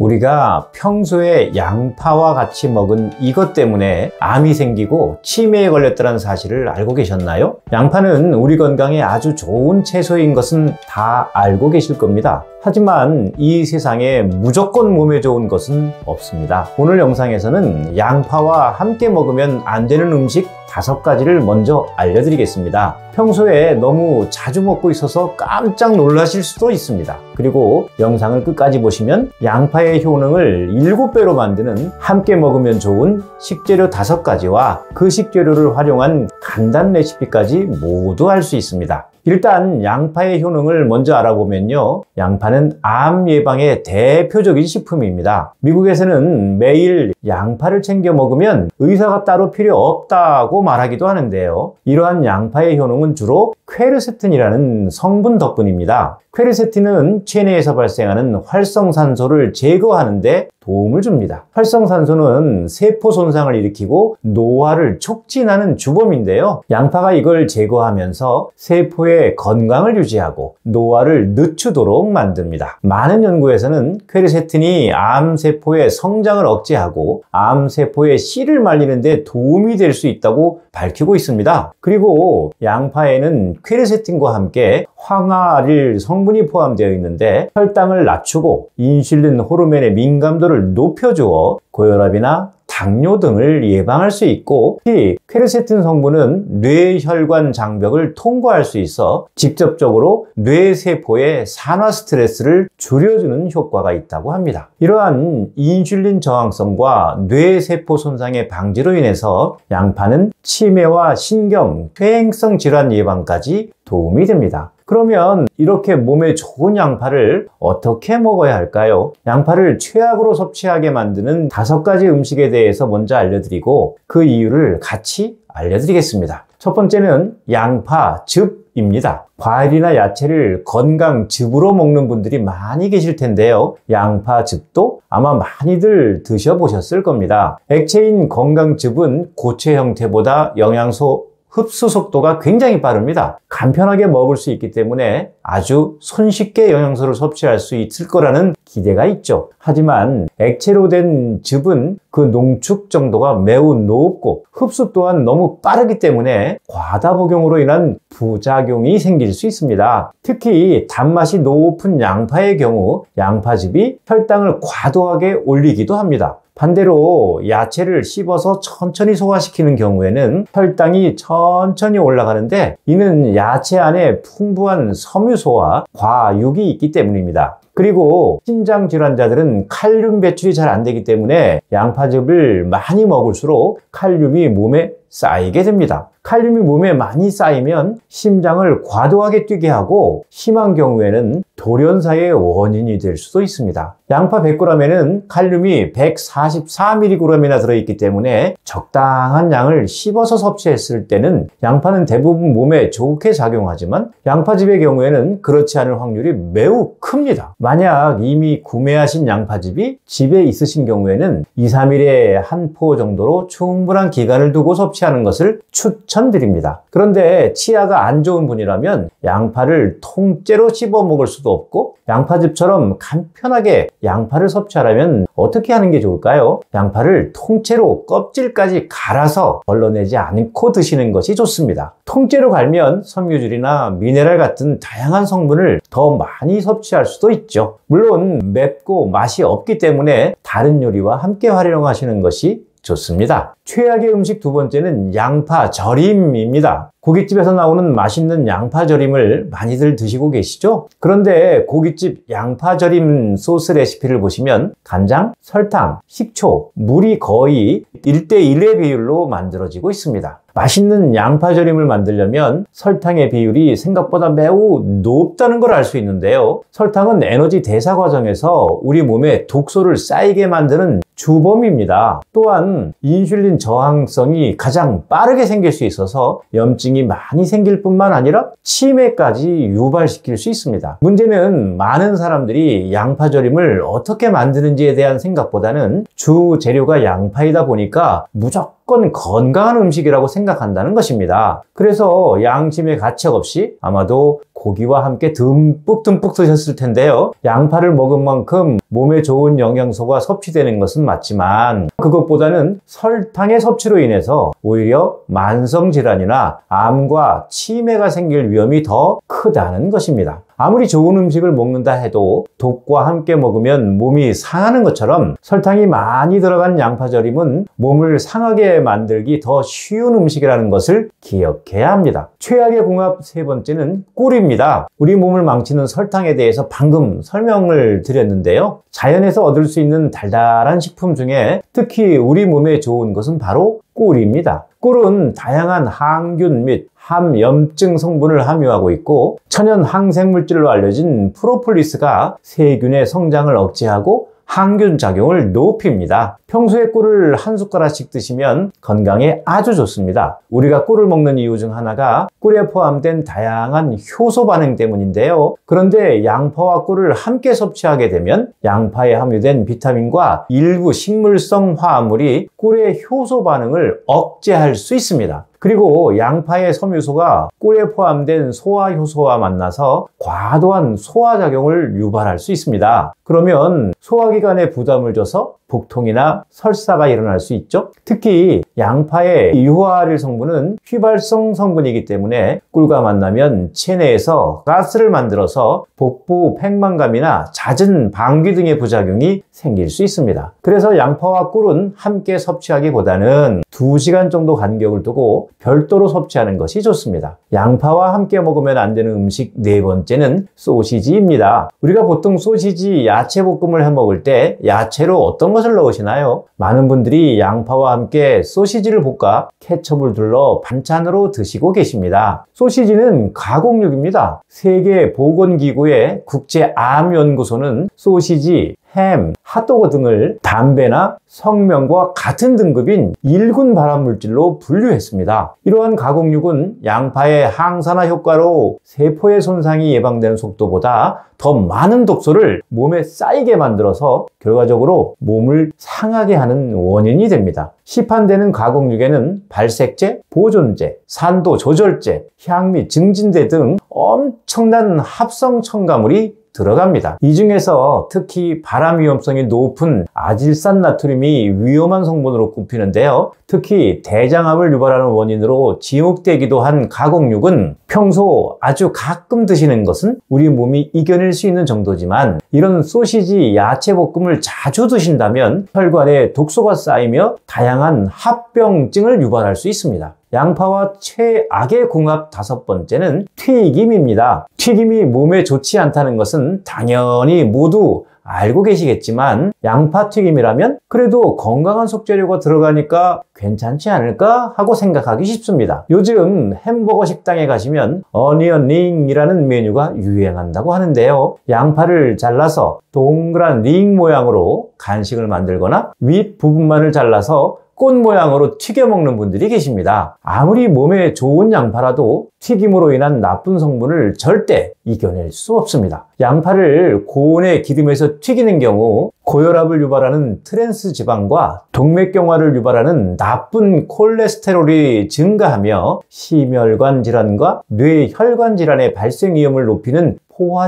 우리가 평소에 양파와 같이 먹은 이것 때문에 암이 생기고 치매에 걸렸다는 사실을 알고 계셨나요? 양파는 우리 건강에 아주 좋은 채소인 것은 다 알고 계실 겁니다. 하지만 이 세상에 무조건 몸에 좋은 것은 없습니다. 오늘 영상에서는 양파와 함께 먹으면 안 되는 음식 5가지를 먼저 알려드리겠습니다. 평소에 너무 자주 먹고 있어서 깜짝 놀라실 수도 있습니다. 그리고 영상을 끝까지 보시면 양파의 효능을 7배로 만드는 함께 먹으면 좋은 식재료 5가지와 그 식재료를 활용한 간단 레시피까지 모두 알 수 있습니다. 일단 양파의 효능을 먼저 알아보면요, 양파는 암 예방의 대표적인 식품입니다. 미국에서는 매일 양파를 챙겨 먹으면 의사가 따로 필요 없다고 말하기도 하는데요, 이러한 양파의 효능은 주로 퀘르세틴이라는 성분 덕분입니다. 퀘르세틴은 체내에서 발생하는 활성산소를 제거하는 데 도움을 줍니다. 활성산소는 세포 손상을 일으키고 노화를 촉진하는 주범인데요, 양파가 이걸 제거하면서 세포의 건강을 유지하고 노화를 늦추도록 만듭니다. 많은 연구에서는 퀘르세틴이 암세포의 성장을 억제하고 암세포의 씨를 말리는 데 도움이 될 수 있다고 밝히고 있습니다. 그리고 양파에는 퀘르세틴과 함께 황화아릴 성분이 포함되어 있는데 혈당을 낮추고 인슐린 호르몬의 민감도를 높여주어 고혈압이나 당뇨 등을 예방할 수 있고, 특히 퀘르세틴 성분은 뇌혈관 장벽을 통과할 수 있어 직접적으로 뇌세포의 산화 스트레스를 줄여주는 효과가 있다고 합니다. 이러한 인슐린 저항성과 뇌세포 손상의 방지로 인해서 양파는 치매와 신경, 퇴행성 질환 예방까지 도움이 됩니다. 그러면 이렇게 몸에 좋은 양파를 어떻게 먹어야 할까요? 양파를 최악으로 섭취하게 만드는 5가지 음식에 대해서 먼저 알려드리고 그 이유를 같이 알려드리겠습니다. 첫 번째는 양파즙입니다. 과일이나 야채를 건강즙으로 먹는 분들이 많이 계실 텐데요, 양파즙도 아마 많이들 드셔보셨을 겁니다. 액체인 건강즙은 고체 형태보다 영양소 흡수 속도가 굉장히 빠릅니다. 간편하게 먹을 수 있기 때문에 아주 손쉽게 영양소를 섭취할 수 있을 거라는 기대가 있죠. 하지만 액체로 된 즙은 그 농축 정도가 매우 높고 흡수 또한 너무 빠르기 때문에 과다 복용으로 인한 부작용이 생길 수 있습니다. 특히 단맛이 높은 양파의 경우 양파즙이 혈당을 과도하게 올리기도 합니다. 반대로 야채를 씹어서 천천히 소화시키는 경우에는 혈당이 천천히 올라가는데, 이는 야채 안에 풍부한 섬유소와 과육이 있기 때문입니다. 그리고 신장 질환자들은 칼륨 배출이 잘 안 되기 때문에 양파즙을 많이 먹을수록 칼륨이 몸에 쌓이게 됩니다. 칼륨이 몸에 많이 쌓이면 심장을 과도하게 뛰게 하고 심한 경우에는 돌연사의 원인이 될 수도 있습니다. 양파 100g에는 칼륨이 144mg이나 들어있기 때문에 적당한 양을 씹어서 섭취했을 때는 양파는 대부분 몸에 좋게 작용하지만 양파즙의 경우에는 그렇지 않을 확률이 매우 큽니다. 만약 이미 구매하신 양파즙이 집에 있으신 경우에는 2-3일에 한 포 정도로 충분한 기간을 두고 섭취하는 것을 추천드립니다. 그런데 치아가 안 좋은 분이라면 양파를 통째로 씹어 먹을 수도 없고, 양파즙처럼 간편하게 양파를 섭취하려면 어떻게 하는 게 좋을까요? 양파를 통째로 껍질까지 갈아서 걸러내지 않고 드시는 것이 좋습니다. 통째로 갈면 섬유질이나 미네랄 같은 다양한 성분을 더 많이 섭취할 수도 있죠. 물론 맵고 맛이 없기 때문에 다른 요리와 함께 활용하시는 것이 좋습니다. 최악의 음식 2번째는 양파절임입니다. 고깃집에서 나오는 맛있는 양파절임을 많이들 드시고 계시죠? 그런데 고깃집 양파절임 소스 레시피를 보시면 간장, 설탕, 식초, 물이 거의 1:1의 비율로 만들어지고 있습니다. 맛있는 양파절임을 만들려면 설탕의 비율이 생각보다 매우 높다는 걸 알 수 있는데요, 설탕은 에너지 대사 과정에서 우리 몸에 독소를 쌓이게 만드는 주범입니다. 또한 인슐린 저항성이 가장 빠르게 생길 수 있어서 염증이 많이 생길 뿐만 아니라 치매까지 유발시킬 수 있습니다. 문제는 많은 사람들이 양파절임을 어떻게 만드는지에 대한 생각보다는 주 재료가 양파이다 보니까 무조건 무조건 건강한 음식이라고 생각한다는 것입니다. 그래서 양심의 가책 없이 아마도 고기와 함께 듬뿍 드셨을 텐데요. 양파를 먹은 만큼 몸에 좋은 영양소가 섭취되는 것은 맞지만 그것보다는 설탕의 섭취로 인해서 오히려 만성질환이나 암과 치매가 생길 위험이 더 크다는 것입니다. 아무리 좋은 음식을 먹는다 해도 독과 함께 먹으면 몸이 상하는 것처럼 설탕이 많이 들어간 양파절임은 몸을 상하게 만들기 더 쉬운 음식이라는 것을 기억해야 합니다. 최악의 궁합 세 번째는 꿀입니다. 우리 몸을 망치는 설탕에 대해서 방금 설명을 드렸는데요. 자연에서 얻을 수 있는 달달한 식품 중에 특히 우리 몸에 좋은 것은 바로 꿀입니다. 꿀은 다양한 항균 및 함염증 성분을 함유하고 있고 천연 항생물질로 알려진 프로폴리스가 세균의 성장을 억제하고 항균 작용을 높입니다. 평소에 꿀을 한 숟가락씩 드시면 건강에 아주 좋습니다. 우리가 꿀을 먹는 이유 중 하나가 꿀에 포함된 다양한 효소 반응 때문인데요. 그런데 양파와 꿀을 함께 섭취하게 되면 양파에 함유된 비타민과 일부 식물성 화합물이 꿀의 효소 반응을 억제할 수 있습니다. 그리고 양파의 섬유소가 꿀에 포함된 소화효소와 만나서 과도한 소화작용을 유발할 수 있습니다. 그러면 소화기관에 부담을 줘서 복통이나 설사가 일어날 수 있죠. 특히 양파의 유화아릴 성분은 휘발성 성분이기 때문에 꿀과 만나면 체내에서 가스를 만들어서 복부 팽만감이나 잦은 방귀 등의 부작용이 생길 수 있습니다. 그래서 양파와 꿀은 함께 섭취하기보다는 2시간 정도 간격을 두고 별도로 섭취하는 것이 좋습니다. 양파와 함께 먹으면 안 되는 음식 네 번째는 소시지입니다. 우리가 보통 소시지 야채볶음을 해 먹을 때 야채로 어떤 것을 넣으시나요? 많은 분들이 양파와 함께 소시지를 볶아 케첩을 둘러 반찬으로 드시고 계십니다. 소시지는 가공육입니다. 세계보건기구의 국제암연구소는 소시지, 햄, 핫도그 등을 담배나 성면과 같은 등급인 1군 발암물질로 분류했습니다. 이러한 가공육은 양파의 항산화 효과로 세포의 손상이 예방되는 속도보다 더 많은 독소를 몸에 쌓이게 만들어서 결과적으로 몸을 상하게 하는 원인이 됩니다. 시판되는 가공육에는 발색제, 보존제, 산도 조절제, 향미 증진제 등 엄청난 합성 첨가물이 들어갑니다. 이 중에서 특히 발암 위험성이 높은 아질산 나트륨이 위험한 성분으로 꼽히는데요. 특히 대장암을 유발하는 원인으로 지목되기도 한 가공육은 평소 아주 가끔 드시는 것은 우리 몸이 이겨낼 수 있는 정도지만 이런 소시지, 야채볶음을 자주 드신다면 혈관에 독소가 쌓이며 다양한 합병증을 유발할 수 있습니다. 양파와 최악의 궁합 다섯 번째는 튀김입니다. 튀김이 몸에 좋지 않다는 것은 당연히 모두 알고 계시겠지만 양파 튀김이라면 그래도 건강한 속재료가 들어가니까 괜찮지 않을까 하고 생각하기 쉽습니다. 요즘 햄버거 식당에 가시면 어니언 링이라는 메뉴가 유행한다고 하는데요. 양파를 잘라서 동그란 링 모양으로 간식을 만들거나 윗 부분만을 잘라서 꽃 모양으로 튀겨 먹는 분들이 계십니다. 아무리 몸에 좋은 양파라도 튀김으로 인한 나쁜 성분을 절대 이겨낼 수 없습니다. 양파를 고온의 기름에서 튀기는 경우 고혈압을 유발하는 트랜스 지방과 동맥경화를 유발하는 나쁜 콜레스테롤이 증가하며 심혈관 질환과 뇌혈관 질환의 발생 위험을 높이는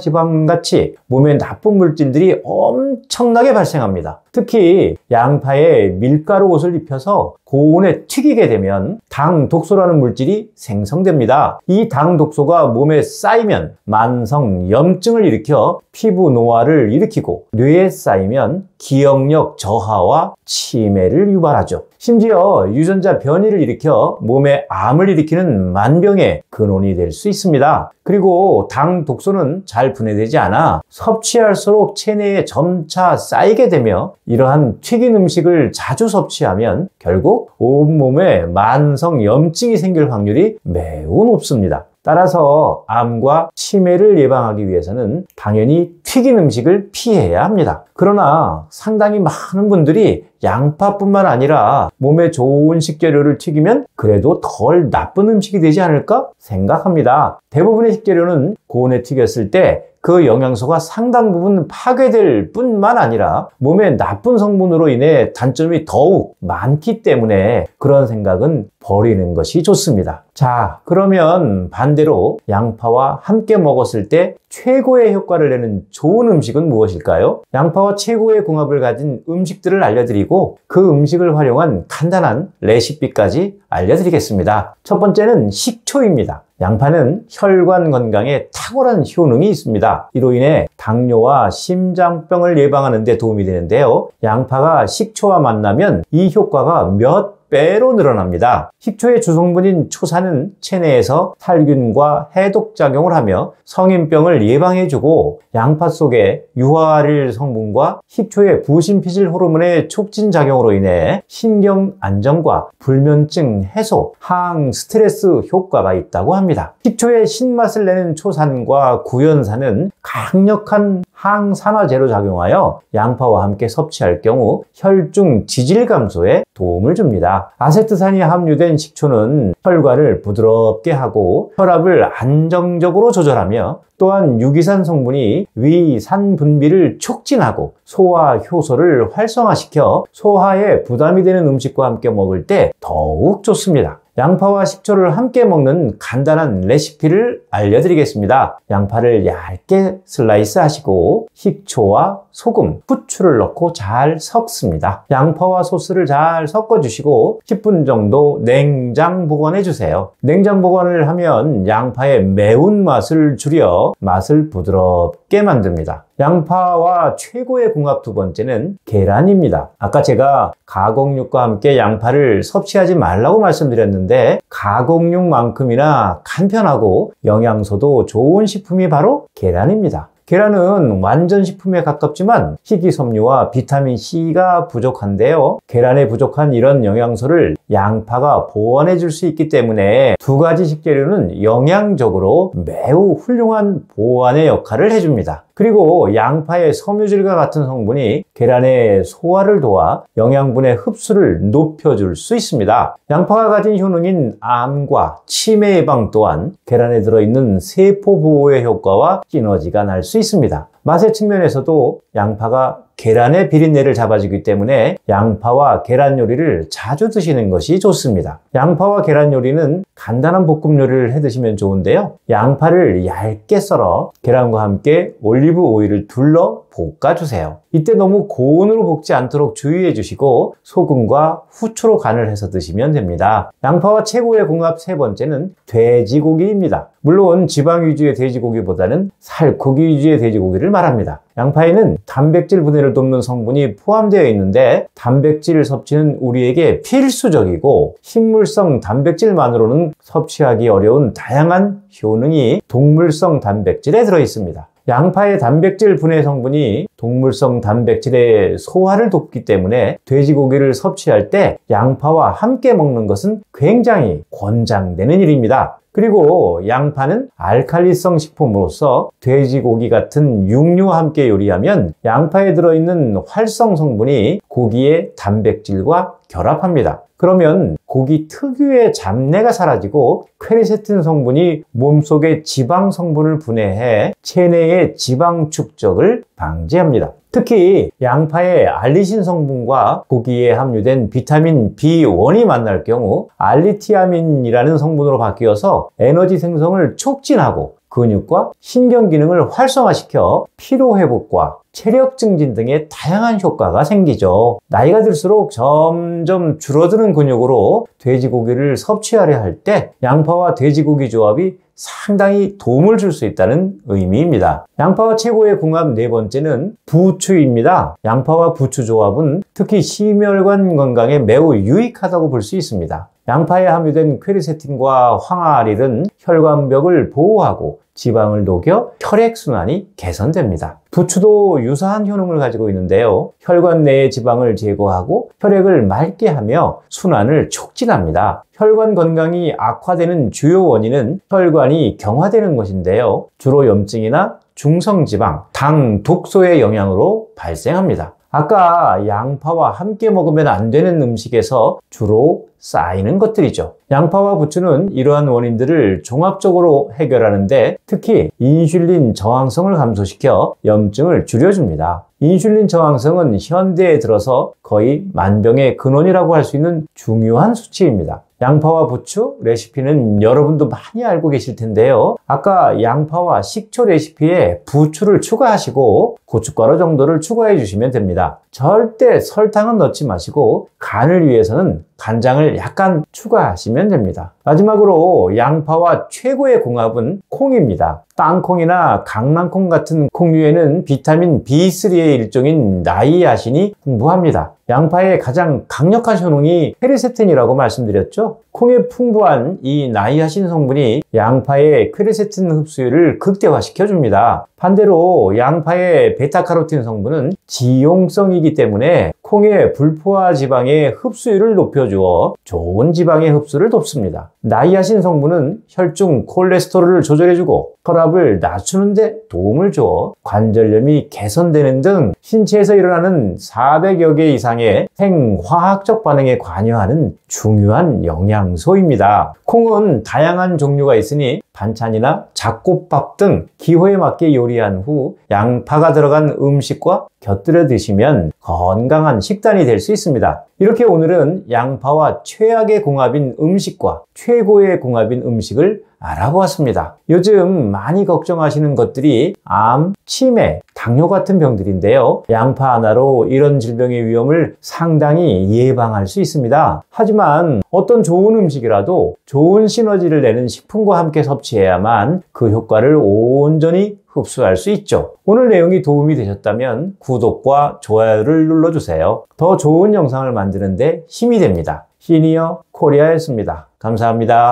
포화지방같이 몸에 나쁜 물질들이 엄청나게 발생합니다. 특히 양파에 밀가루 옷을 입혀서 고온에 튀기게 되면 당 독소라는 물질이 생성됩니다. 이 당 독소가 몸에 쌓이면 만성 염증을 일으켜 피부 노화를 일으키고 뇌에 쌓이면 기억력 저하와 치매를 유발하죠. 심지어 유전자 변이를 일으켜 몸에 암을 일으키는 만병의 근원이 될 수 있습니다. 그리고 당 독소는 잘 분해되지 않아 섭취할수록 체내에 점차 쌓이게 되며 이러한 튀긴 음식을 자주 섭취하면 결국 온몸에 만성 염증이 생길 확률이 매우 높습니다. 따라서 암과 치매를 예방하기 위해서는 당연히 튀긴 음식을 피해야 합니다. 그러나 상당히 많은 분들이 양파뿐만 아니라 몸에 좋은 식재료를 튀기면 그래도 덜 나쁜 음식이 되지 않을까 생각합니다. 대부분의 식재료는 고온에 튀겼을 때 그 영양소가 상당 부분 파괴될 뿐만 아니라 몸에 나쁜 성분으로 인해 단점이 더욱 많기 때문에 그런 생각은 버리는 것이 좋습니다. 자, 그러면 반대로 양파와 함께 먹었을 때 최고의 효과를 내는 좋은 음식은 무엇일까요? 양파와 최고의 궁합을 가진 음식들을 알려드리고 그 음식을 활용한 간단한 레시피까지 알려드리겠습니다. 첫 번째는 식초입니다. 양파는 혈관 건강에 탁월한 효능이 있습니다. 이로 인해 당뇨와 심장병을 예방하는 데 도움이 되는데요. 양파가 식초와 만나면 이 효과가 몇 배로 늘어납니다. 식초의 주성분인 초산은 체내에서 살균과 해독작용을 하며 성인병을 예방해주고 양파 속의 유화릴 성분과 식초의 부신피질 호르몬의 촉진작용으로 인해 신경 안정과 불면증 해소, 항 스트레스 효과가 있다고 합니다. 식초의 신맛을 내는 초산과 구연산은 강력한 항산화제로 작용하여 양파와 함께 섭취할 경우 혈중 지질 감소에 도움을 줍니다. 아세트산이 함유된 식초는 혈관을 부드럽게 하고 혈압을 안정적으로 조절하며 또한 유기산 성분이 위 산 분비를 촉진하고 소화 효소를 활성화시켜 소화에 부담이 되는 음식과 함께 먹을 때 더욱 좋습니다. 양파와 식초를 함께 먹는 간단한 레시피를 알려드리겠습니다. 양파를 얇게 슬라이스 하시고 식초와 소금, 후추를 넣고 잘 섞습니다. 양파와 소스를 잘 섞어주시고 10분 정도 냉장 보관해 주세요. 냉장 보관을 하면 양파의 매운맛을 줄여 맛을 부드럽게 만듭니다. 양파와 최고의 궁합 두 번째는 계란입니다. 아까 제가 가공육과 함께 양파를 섭취하지 말라고 말씀드렸는데 가공육만큼이나 간편하고 영양소도 좋은 식품이 바로 계란입니다. 계란은 완전 식품에 가깝지만 식이섬유와 비타민C가 부족한데요. 계란에 부족한 이런 영양소를 양파가 보완해 줄 수 있기 때문에 두 가지 식재료는 영양적으로 매우 훌륭한 보완의 역할을 해줍니다. 그리고 양파의 섬유질과 같은 성분이 계란의 소화를 도와 영양분의 흡수를 높여줄 수 있습니다. 양파가 가진 효능인 암과 치매 예방 또한 계란에 들어있는 세포 보호의 효과와 시너지가 날 수 있습니다. 맛의 측면에서도 양파가 계란의 비린내를 잡아주기 때문에 양파와 계란 요리를 자주 드시는 것이 좋습니다. 양파와 계란 요리는 간단한 볶음 요리를 해 드시면 좋은데요. 양파를 얇게 썰어 계란과 함께 올리브 오일을 둘러 볶아주세요. 이때 너무 고온으로 볶지 않도록 주의해 주시고 소금과 후추로 간을 해서 드시면 됩니다. 양파와 최고의 궁합 세 번째는 돼지고기입니다. 물론 지방 위주의 돼지고기보다는 살코기 위주의 돼지고기를 말합니다. 양파에는 단백질 분해를 돕는 성분이 포함되어 있는데 단백질 섭취는 우리에게 필수적이고 식물성 단백질만으로는 섭취하기 어려운 다양한 효능이 동물성 단백질에 들어 있습니다. 양파의 단백질 분해 성분이 동물성 단백질의 소화를 돕기 때문에 돼지고기를 섭취할 때 양파와 함께 먹는 것은 굉장히 권장되는 일입니다. 그리고 양파는 알칼리성 식품으로서 돼지고기 같은 육류와 함께 요리하면 양파에 들어있는 활성 성분이 고기의 단백질과 결합합니다. 그러면 고기 특유의 잡내가 사라지고 퀘르세틴 성분이 몸속의 지방 성분을 분해해 체내의 지방 축적을 방지합니다. 특히 양파의 알리신 성분과 고기에 함유된 비타민 B1이 만날 경우 알리티아민이라는 성분으로 바뀌어서 에너지 생성을 촉진하고 근육과 신경 기능을 활성화시켜 피로 회복과 체력 증진 등의 다양한 효과가 생기죠. 나이가 들수록 점점 줄어드는 근육으로 돼지고기를 섭취하려 할 때 양파와 돼지고기 조합이 상당히 도움을 줄 수 있다는 의미입니다. 양파와 최고의 궁합 네 번째는 부추입니다. 양파와 부추 조합은 특히 심혈관 건강에 매우 유익하다고 볼 수 있습니다. 양파에 함유된 퀘르세틴과 황화알릴은 혈관벽을 보호하고 지방을 녹여 혈액순환이 개선됩니다. 부추도 유사한 효능을 가지고 있는데요. 혈관 내의 지방을 제거하고 혈액을 맑게 하며 순환을 촉진합니다. 혈관 건강이 악화되는 주요 원인은 혈관이 경화되는 것인데요. 주로 염증이나 중성지방, 당, 독소의 영향으로 발생합니다. 아까 양파와 함께 먹으면 안 되는 음식에서 주로 쌓이는 것들이죠. 양파와 부추는 이러한 원인들을 종합적으로 해결하는데 특히 인슐린 저항성을 감소시켜 염증을 줄여줍니다. 인슐린 저항성은 현대에 들어서 거의 만병의 근원이라고 할 수 있는 중요한 수치입니다. 양파와 부추 레시피는 여러분도 많이 알고 계실 텐데요. 아까 양파와 식초 레시피에 부추를 추가하시고 고춧가루 정도를 추가해 주시면 됩니다. 절대 설탕은 넣지 마시고 간을 위해서는 간장을 약간 추가하시면 됩니다. 마지막으로 양파와 최고의 궁합은 콩입니다. 땅콩이나 강낭콩 같은 콩류에는 비타민 B3의 일종인 나이아신이 풍부합니다. 양파의 가장 강력한 효능이 페리세틴이라고 말씀드렸죠. 콩에 풍부한 이 나이아신 성분이 양파의 퀘르세틴 흡수율을 극대화시켜 줍니다. 반대로 양파의 베타카로틴 성분은 지용성이기 때문에 콩의 불포화 지방의 흡수율을 높여주어 좋은 지방의 흡수를 돕습니다. 나이아신 성분은 혈중 콜레스테롤을 조절해주고 혈압을 낮추는 데 도움을 줘 관절염이 개선되는 등 신체에서 일어나는 400여 개 이상의 생화학적 반응에 관여하는 중요한 영양소입니다. 콩은 다양한 종류가 있으니 반찬이나 잡곡밥 등 기호에 맞게 요리한 후 양파가 들어간 음식과 곁들여 드시면 건강한 식단이 될 수 있습니다. 이렇게 오늘은 양파와 최악의 궁합인 음식과 최고의 궁합인 음식을 알아보았습니다. 요즘 많이 걱정하시는 것들이 암, 치매, 당뇨 같은 병들인데요. 양파 하나로 이런 질병의 위험을 상당히 예방할 수 있습니다. 하지만 어떤 좋은 음식이라도 좋은 시너지를 내는 식품과 함께 섭취해야만 그 효과를 온전히 흡수할 수 있죠. 오늘 내용이 도움이 되셨다면 구독과 좋아요를 눌러주세요. 더 좋은 영상을 만드는데 힘이 됩니다. 시니어 코리아였습니다. 감사합니다.